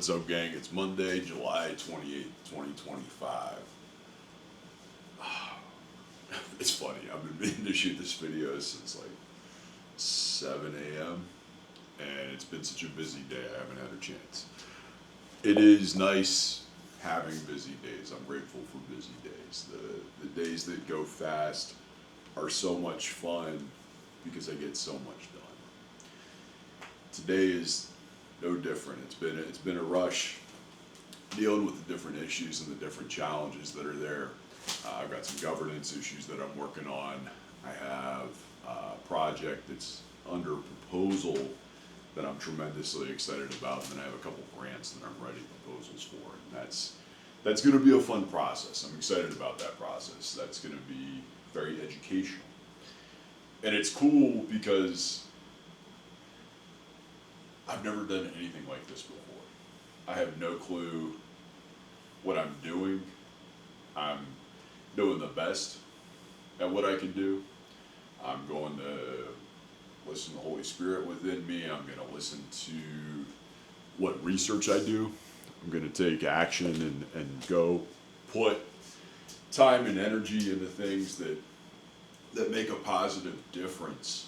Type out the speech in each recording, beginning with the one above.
What's up, gang? It's Monday, July 28th, 2025. It's funny, I've been meaning to shoot this video since like 7 a.m. and it's been such a busy day, I haven't had a chance. It is nice having busy days. I'm grateful for busy days. The days that go fast are so much fun because I get so much done. Today is no different. It's been a rush dealing with the different issues and the different challenges that are there. I've got some governance issues that I'm working on. I have a project that's under proposal that I'm tremendously excited about, and then I have a couple grants that I'm writing proposals for, and that's going to be a fun process. I'm excited about that process. That's going to be very educational, and it's cool because I've never done anything like this before. I have no clue what I'm doing. I'm doing the best at what I can do. I'm going to listen to the Holy Spirit within me. I'm going to listen to what research I do. I'm going to take action and go put time and energy into things that make a positive difference.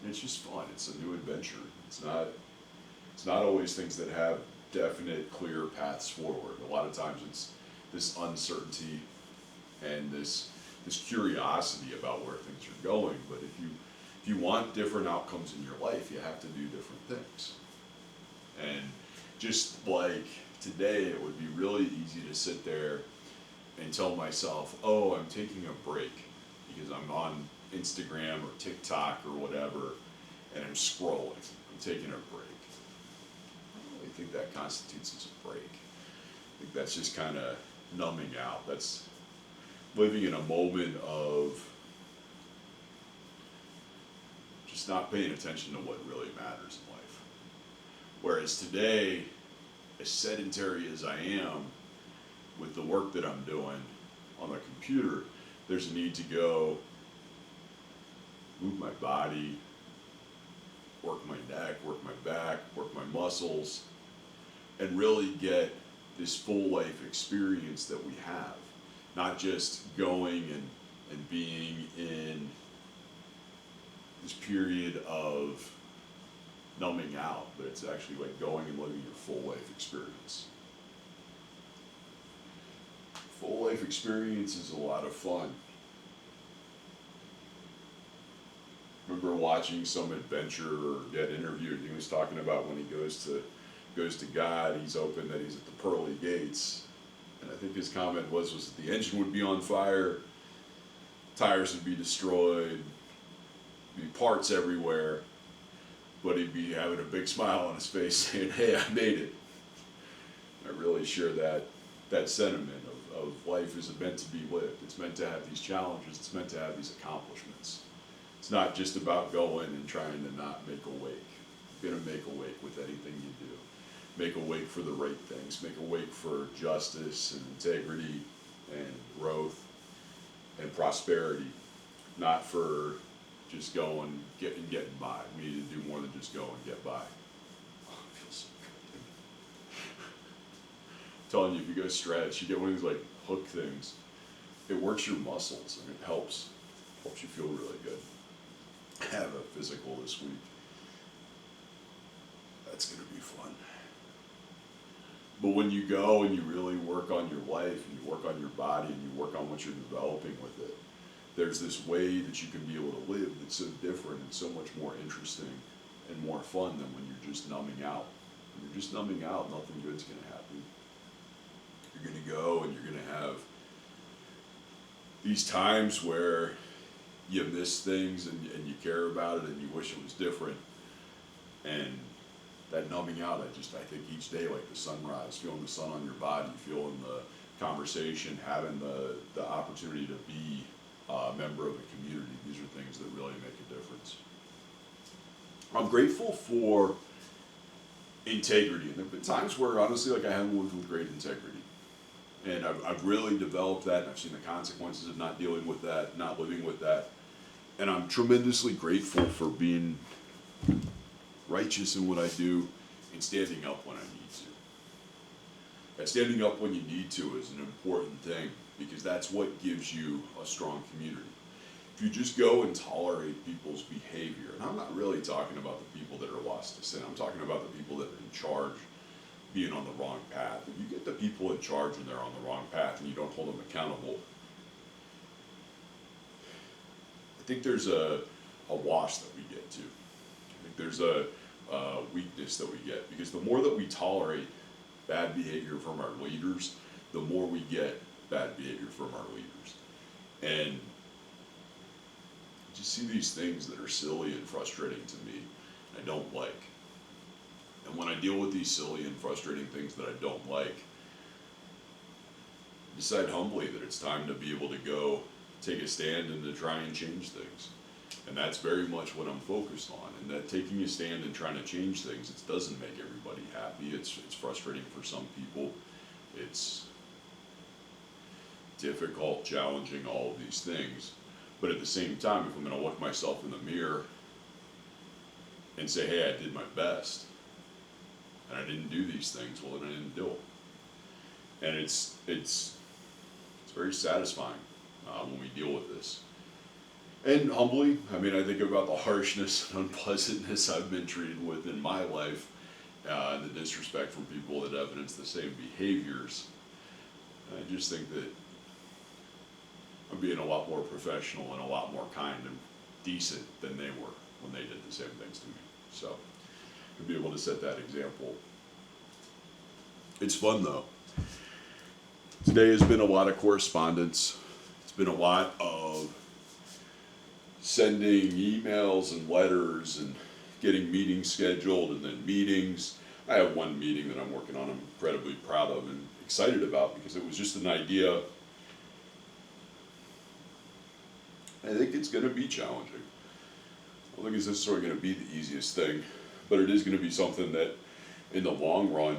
It's just fun. It's a new adventure. It's not always things that have definite, clear paths forward. A lot of times it's this uncertainty and this curiosity about where things are going. But if you want different outcomes in your life, you have to do different things. And just like today, it would be really easy to sit there and tell myself, oh, I'm taking a break because I'm on Instagram or TikTok or whatever, and I'm scrolling. I'm taking a break. I don't really think that constitutes as a break. I think that's just kind of numbing out. That's living in a moment of just not paying attention to what really matters in life. Whereas today, as sedentary as I am with the work that I'm doing on the computer, there's a need to go move my body, work my neck, work my back, work my muscles, and really get this full life experience that we have. Not just going and being in this period of numbing out, but it's actually like going and living your full life experience. Full life experience is a lot of fun. Remember watching some adventurer get interviewed. He was talking about when he goes to God, he's hoping that he's at the pearly gates. And I think his comment was that the engine would be on fire, tires would be destroyed, be parts everywhere, but he'd be having a big smile on his face saying, hey, I made it. I really share that sentiment of life is meant to be lived. It's meant to have these challenges. It's meant to have these accomplishments. It's not just about going and trying to not make a wake. You're going to make a wake with anything you do. Make a wake for the right things. Make a wake for justice and integrity and growth and prosperity. Not for just going, getting by. We need to do more than just go and get by. Oh, it feels so good. I'm telling you, if you go stretch, you get one of these like hook things. It works your muscles and it helps you feel really good. I have a physical this week. That's going to be fun. But when you go and you really work on your life and you work on your body and you work on what you're developing with it, there's this way that you can be able to live that's so different and so much more interesting and more fun than when you're just numbing out. When you're just numbing out, nothing good's going to happen. You're going to go and you're going to have these times where you miss things and you care about it and you wish it was different. And that numbing out, I think each day, like the sunrise, feeling the sun on your body, feeling the conversation, having the opportunity to be a member of a community, these are things that really make a difference. I'm grateful for integrity. And there have been times where, honestly, like I haven't lived with great integrity. And I've really developed that, and I've seen the consequences of not dealing with that, not living with that. And I'm tremendously grateful for being righteous in what I do, and standing up when I need to. And standing up when you need to is an important thing because that's what gives you a strong community. If you just go and tolerate people's behavior, and I'm not really talking about the people that are lost to sin, I'm talking about the people that are in charge being on the wrong path. If you get the people in charge and they're on the wrong path and you don't hold them accountable, I think there's a wash that we get to. I think there's a weakness that we get because the more that we tolerate bad behavior from our leaders, the more we get bad behavior from our leaders. And just see these things that are silly and frustrating to me, I don't like. And when I deal with these silly and frustrating things that I don't like, I decide humbly that it's time to be able to go take a stand and to try and change things. And that's very much what I'm focused on. And that taking a stand and trying to change things, it doesn't make everybody happy. It's frustrating for some people. It's difficult, challenging, all of these things. But at the same time, if I'm going to look myself in the mirror and say, hey, I did my best, and I didn't do these things, well, then I didn't do them. And it's very satisfying when we deal with this. And humbly, I mean, I think about the harshness and unpleasantness I've been treated with in my life, and the disrespect from people that evidence the same behaviors. And I just think that I'm being a lot more professional and a lot more kind and decent than they were when they did the same things to me. So, to be able to set that example. It's fun though. Today has been a lot of correspondence. It's been a lot of sending emails and letters and getting meetings scheduled and then meetings. I have one meeting that I'm working on I'm incredibly proud of and excited about because it was just an idea. I think it's going to be challenging. I don't think it's necessarily going to be the easiest thing, but it is going to be something that in the long run,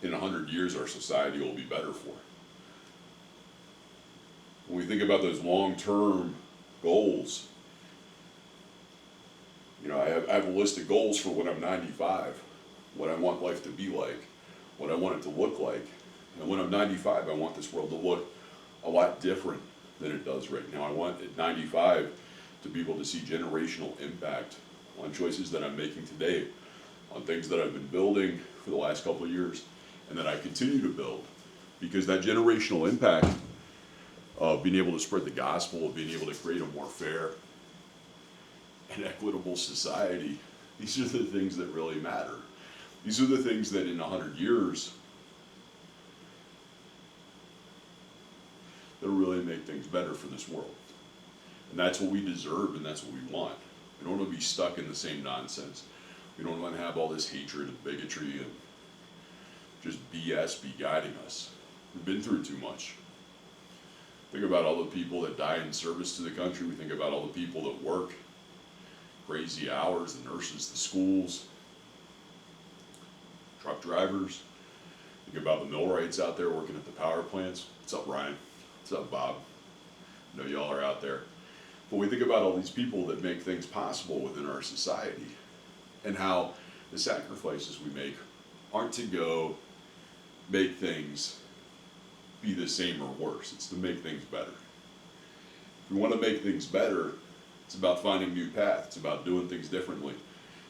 in 100 years, our society will be better for. When we think about those long-term goals, you know, I have a list of goals for when I'm 95, what I want life to be like, what I want it to look like. And when I'm 95, I want this world to look a lot different than it does right now. I want at 95 to be able to see generational impact on choices that I'm making today, on things that I've been building for the last couple of years, and that I continue to build. Because that generational impact of being able to spread the gospel, of being able to create a more fair and equitable society, these are the things that really matter. These are the things that in 100 years that'll really make things better for this world. And that's what we deserve and that's what we want. We don't want to be stuck in the same nonsense. We don't want to have all this hatred and bigotry and just BS be guiding us. We've been through too much. Think about all the people that die in service to the country. We think about all the people that work crazy hours, the nurses, the schools, truck drivers. Think about the millwrights out there working at the power plants. What's up, Ryan? What's up, Bob? I know y'all are out there. But we think about all these people that make things possible within our society and how the sacrifices we make aren't to go make things be the same or worse. It's to make things better. If we want to make things better, it's about finding new paths. It's about doing things differently.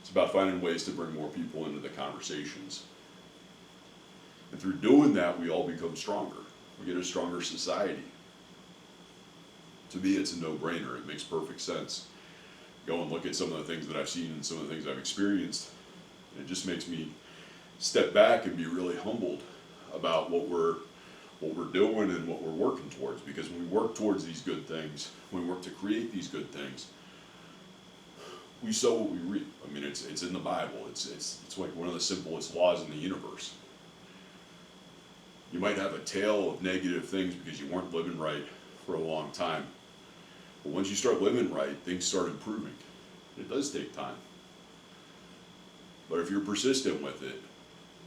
It's about finding ways to bring more people into the conversations. And through doing that, we all become stronger. We get a stronger society. To me, it's a no-brainer. It makes perfect sense. Go and look at some of the things that I've seen and some of the things I've experienced. And it just makes me step back and be really humbled about what we're doing and what we're working towards. Because when we work towards these good things, when we work to create these good things, we sow what we reap. I mean, it's in the Bible. It's like one of the simplest laws in the universe. You might have a tale of negative things because you weren't living right for a long time. But once you start living right, things start improving. It does take time. But if you're persistent with it,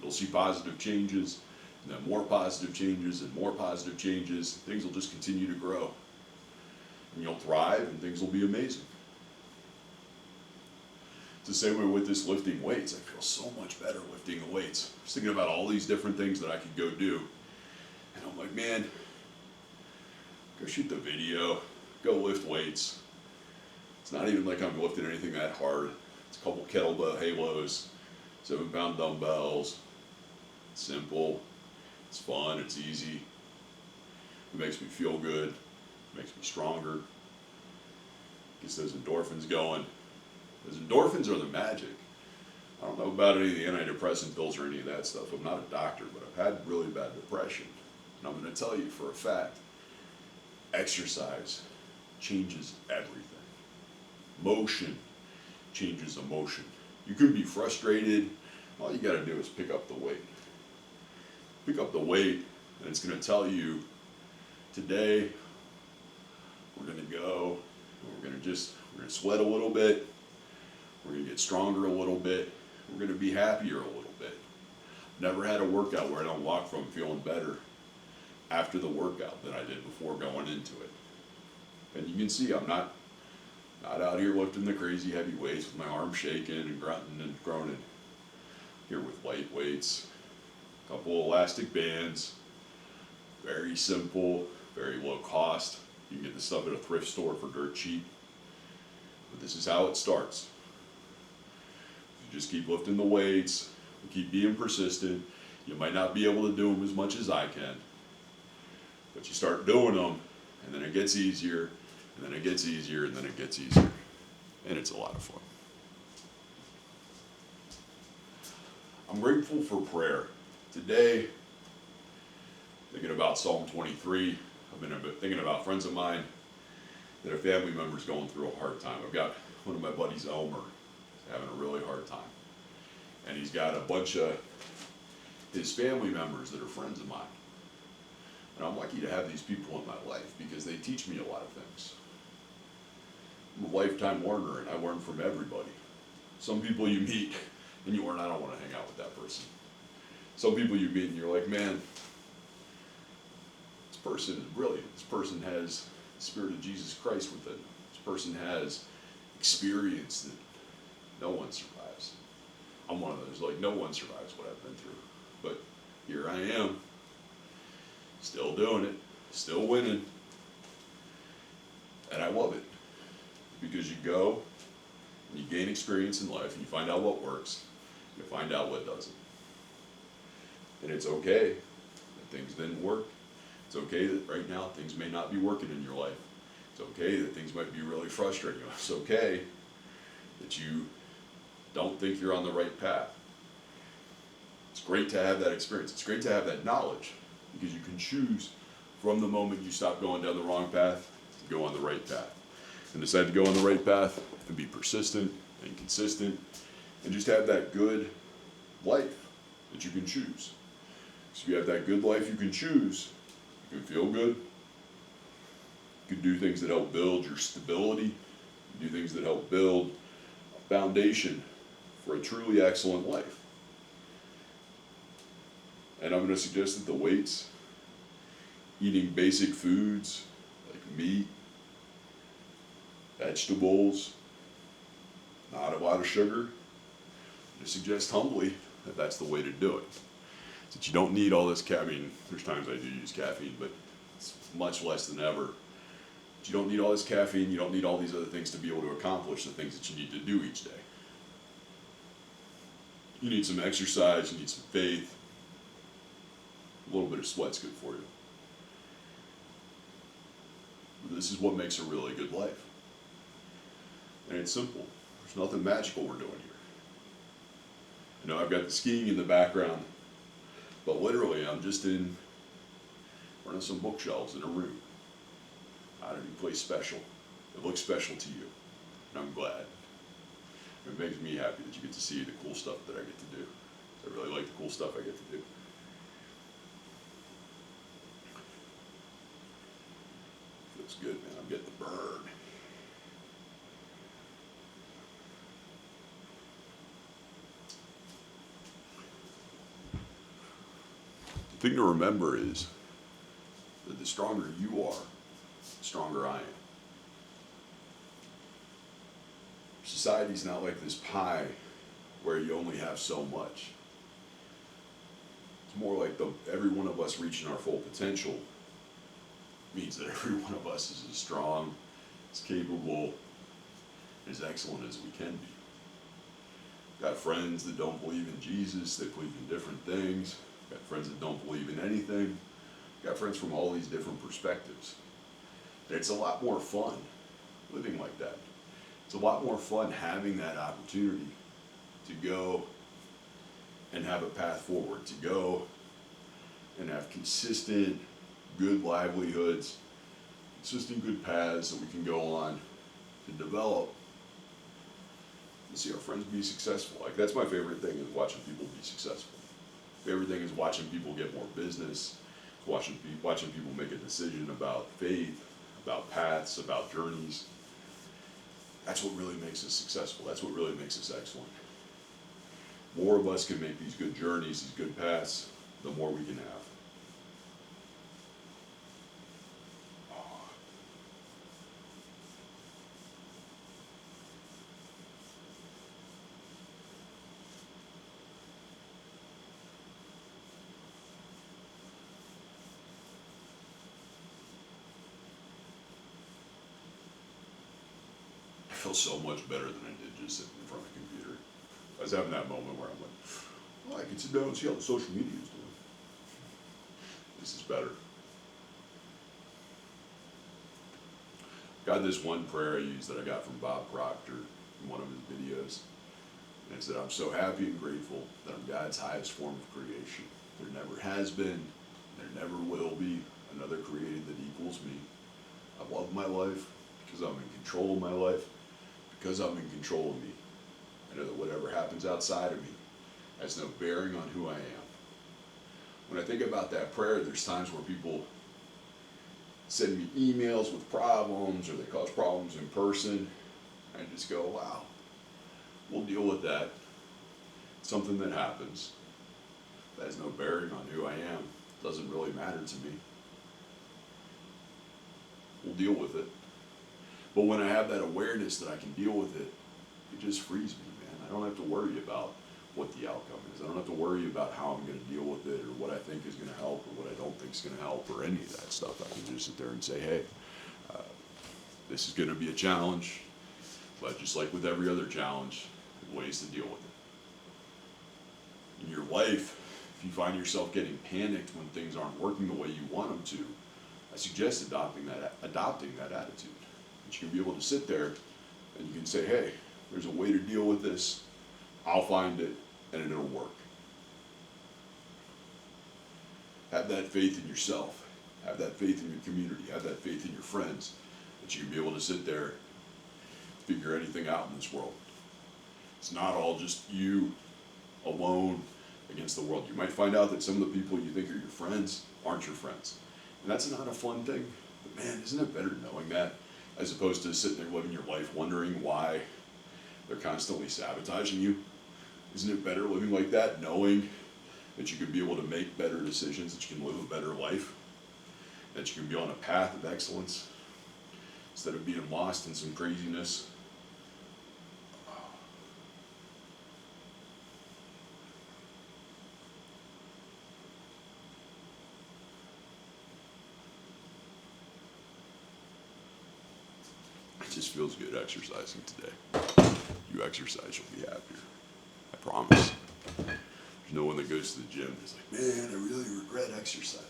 you'll see positive changes, and then more positive changes, and more positive changes. Things will just continue to grow. And you'll thrive, and things will be amazing. It's the same way with this lifting weights. I feel so much better lifting the weights. I was thinking about all these different things that I could go do. And I'm like, man, go shoot the video, go lift weights. It's not even like I'm lifting anything that hard. It's a couple kettlebell halos, 7-pound dumbbells. It's simple, it's fun, it's easy. It makes me feel good, it makes me stronger. Gets those endorphins going. Those endorphins are the magic. I don't know about any of the antidepressant pills or any of that stuff. I'm not a doctor, but I've had really bad depression. And I'm going to tell you for a fact, exercise changes everything. Motion changes emotion. You can be frustrated. All you got to do is pick up the weight. Pick up the weight, and it's going to tell you, today, we're going to go, we're going to sweat a little bit, we're going to get stronger a little bit, we're going to be happier a little bit. Never had a workout where I don't walk from feeling better after the workout than I did before going into it. And you can see I'm not out here lifting the crazy heavy weights with my arms shaking and grunting and groaning. Here with light weights, a couple elastic bands, very simple, very low cost. You can get this stuff at a thrift store for dirt cheap. But this is how it starts. You just keep lifting the weights, you keep being persistent. You might not be able to do them as much as I can, but you start doing them, and then it gets easier, and then it gets easier, and then it gets easier. And it's a lot of fun. I'm grateful for prayer. Today, thinking about Psalm 23, I've been thinking about friends of mine that a family member's going through a hard time. I've got one of my buddies, Elmer, having a really hard time. And he's got a bunch of his family members that are friends of mine. And I'm lucky to have these people in my life because they teach me a lot of things. I'm a lifetime learner, and I learn from everybody. Some people you meet and you learn, I don't want to hang out with that person. Some people you meet and you're like, man, this person is brilliant. This person has the Spirit of Jesus Christ within them. This person has experience that no one survives. I'm one of those, like, no one survives what I've been through. But here I am, still doing it, still winning. And I love it. Because you go and you gain experience in life and you find out what works, you find out what doesn't. And it's okay that things didn't work. It's okay that right now things may not be working in your life. It's okay that things might be really frustrating you. It's okay that you don't think you're on the right path. It's great to have that experience. It's great to have that knowledge because you can choose from the moment you stop going down the wrong path to go on the right path. And decide to go on the right path and be persistent and consistent and just have that good life that you can choose. So if you have that good life you can choose, you can feel good. You can do things that help build your stability. You can do things that help build a foundation for a truly excellent life. And I'm going to suggest that the weights, eating basic foods like meat, vegetables, not a lot of sugar, I suggest humbly that that's the way to do it. That you don't need all this caffeine. There's times I do use caffeine, but it's much less than ever. But you don't need all this caffeine, you don't need all these other things to be able to accomplish the things that you need to do each day. You need some exercise, you need some faith. A little bit of sweat's good for you. But this is what makes a really good life. And it's simple. There's nothing magical we're doing here. You know, I've got the skiing in the background, but literally I'm just in front of some bookshelves in a room. Not any place special. It looks special to you, and I'm glad. It makes me happy that you get to see the cool stuff that I get to do. I really like the cool stuff I get to do. Feels good, man. I'm getting the burn. The thing to remember is that the stronger you are, the stronger I am. It's as society's not like this pie where you only have so much. It's more like every one of us reaching our full potential means that every one of us is as strong, as capable, as excellent as we can be. Got friends that don't believe in Jesus, they believe in different things. Got friends that don't believe in anything. Got friends from all these different perspectives. And it's a lot more fun living like that. It's a lot more fun having that opportunity to go and have a path forward, to go and have consistent, good livelihoods, consistent, good paths that we can go on to develop and see our friends be successful. Like, that's my favorite thing, is watching people be successful. Favorite thing is watching people get more business, watching people make a decision about faith, about paths, about journeys. That's what really makes us successful. That's what really makes us excellent. More of us can make these good journeys, these good paths, the more we can have. I feel so much better than I did just sitting in front of a computer. I was having that moment where I'm like, well, I can sit down and see how the social media is doing. This is better. Got this one prayer I use that I got from Bob Proctor in one of his videos. And it said, I'm so happy and grateful that I'm God's highest form of creation. There never has been, there never will be another created that equals me. I love my life because I'm in control of my life, because I'm in control of me. I know that whatever happens outside of me has no bearing on who I am. When I think about that prayer, there's times where people send me emails with problems, or they cause problems in person. I just go, wow, we'll deal with that. It's something that happens. That has no bearing on who I am. It doesn't really matter to me. We'll deal with it. But when I have that awareness that I can deal with it, it just frees me, man. I don't have to worry about what the outcome is. I don't have to worry about how I'm going to deal with it, or what I think is going to help, or what I don't think is going to help, or any of that stuff. I can just sit there and say, hey, this is going to be a challenge, but just like with every other challenge, ways to deal with it. In your life, if you find yourself getting panicked when things aren't working the way you want them to, I suggest adopting that attitude. That you can be able to sit there and you can say, hey, there's a way to deal with this. I'll find it, and it'll work. Have that faith in yourself. Have that faith in your community. Have that faith in your friends, that you can be able to sit there, figure anything out in this world. It's not all just you alone against the world. You might find out that some of the people you think are your friends aren't your friends. And that's not a fun thing. But man, isn't it better knowing that, as opposed to sitting there living your life wondering why they're constantly sabotaging you? Isn't it better living like that, knowing that you can be able to make better decisions, that you can live a better life, that you can be on a path of excellence, instead of being lost in some craziness? It just feels good exercising today. You exercise, you'll be happier. I promise. There's no one that goes to the gym that's like, man, I really regret exercising.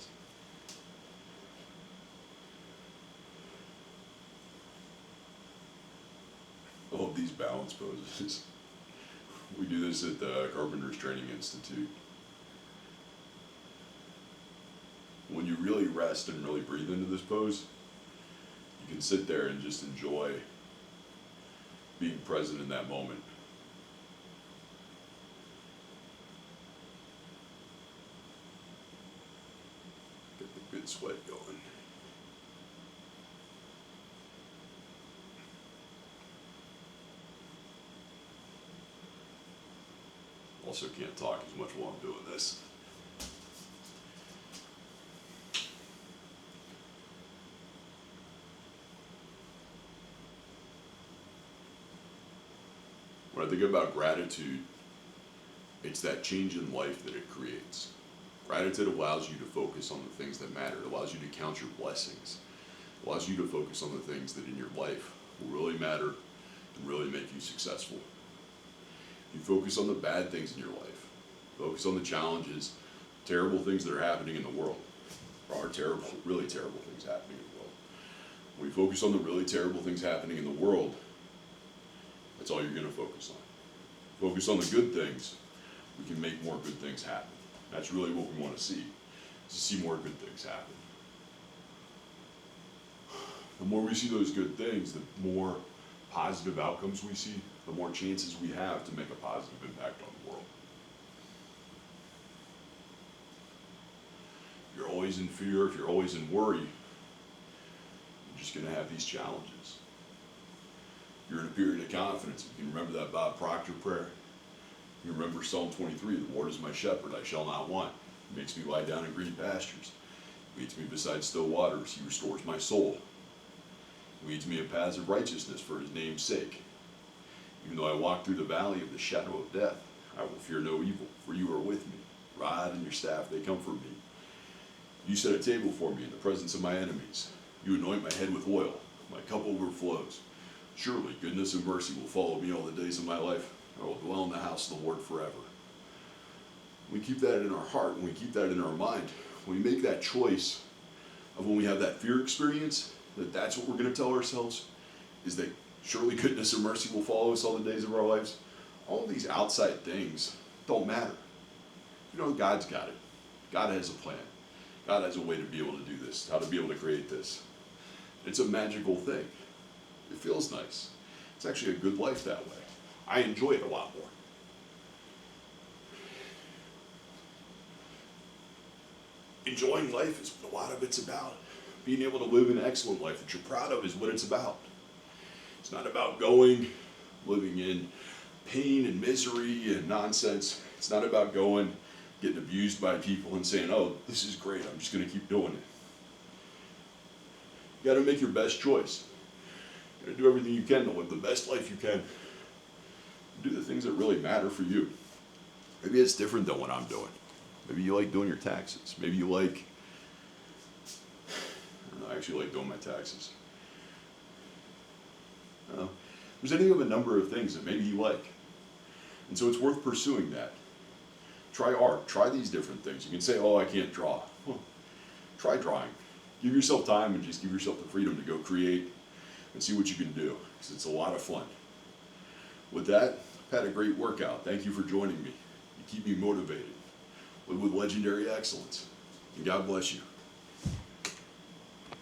I love these balance poses. We do this at the Carpenters Training Institute. When you really rest and really breathe into this pose, you can sit there and just enjoy being present in that moment. Get the good sweat going. Also can't talk as much while I'm doing this. When I think about gratitude, it's that change in life that it creates. Gratitude allows you to focus on the things that matter. It allows you to count your blessings. It allows you to focus on the things that in your life will really matter and really make you successful. You focus on the bad things in your life. Focus on the challenges, terrible things that are happening in the world. There are terrible, really terrible things happening in the world. When you focus on the really terrible things happening in the world, that's all you're going to focus on. Focus on the good things. We can make more good things happen. That's really what we want to see more good things happen. The more we see those good things, the more positive outcomes we see, the more chances we have to make a positive impact on the world. If you're always in fear, if you're always in worry, you're just going to have these challenges. If you're in a period of confidence, you can remember that Bob Proctor prayer. You remember Psalm 23, the Lord is my shepherd, I shall not want. He makes me lie down in green pastures. He leads me beside still waters. He restores my soul. He leads me in paths of righteousness for his name's sake. Even though I walk through the valley of the shadow of death, I will fear no evil, for you are with me. Rod and your staff, they comfort me. You set a table for me in the presence of my enemies. You anoint my head with oil. My cup overflows. Surely goodness and mercy will follow me all the days of my life. I will dwell in the house of the Lord forever. We keep that in our heart, and we keep that in our mind. When we make that choice of when we have that fear experience, that's what we're going to tell ourselves, is that surely goodness and mercy will follow us all the days of our lives. All of these outside things don't matter. You know, God's got it. God has a plan. God has a way to be able to do this, how to be able to create this. It's a magical thing. It feels nice. It's actually a good life that way. I enjoy it a lot more. Enjoying life is what a lot of it's about. Being able to live an excellent life that you're proud of is what it's about. It's not about living in pain and misery and nonsense. It's not about getting abused by people and saying, oh, this is great, I'm just going to keep doing it. You got to make your best choice. You got to do everything you can to live the best life you can. Do the things that really matter for you. Maybe it's different than what I'm doing. Maybe you like doing your taxes. Maybe you I actually like doing my taxes. There's any of a number of things that maybe you like. And so it's worth pursuing that. Try art. Try these different things. You can say, oh, I can't draw. Well, try drawing. Give yourself time and just give yourself the freedom to go create and see what you can do, because it's a lot of fun. With that, I've had a great workout. Thank you for joining me. You keep me motivated. Live with legendary excellence. And God bless you.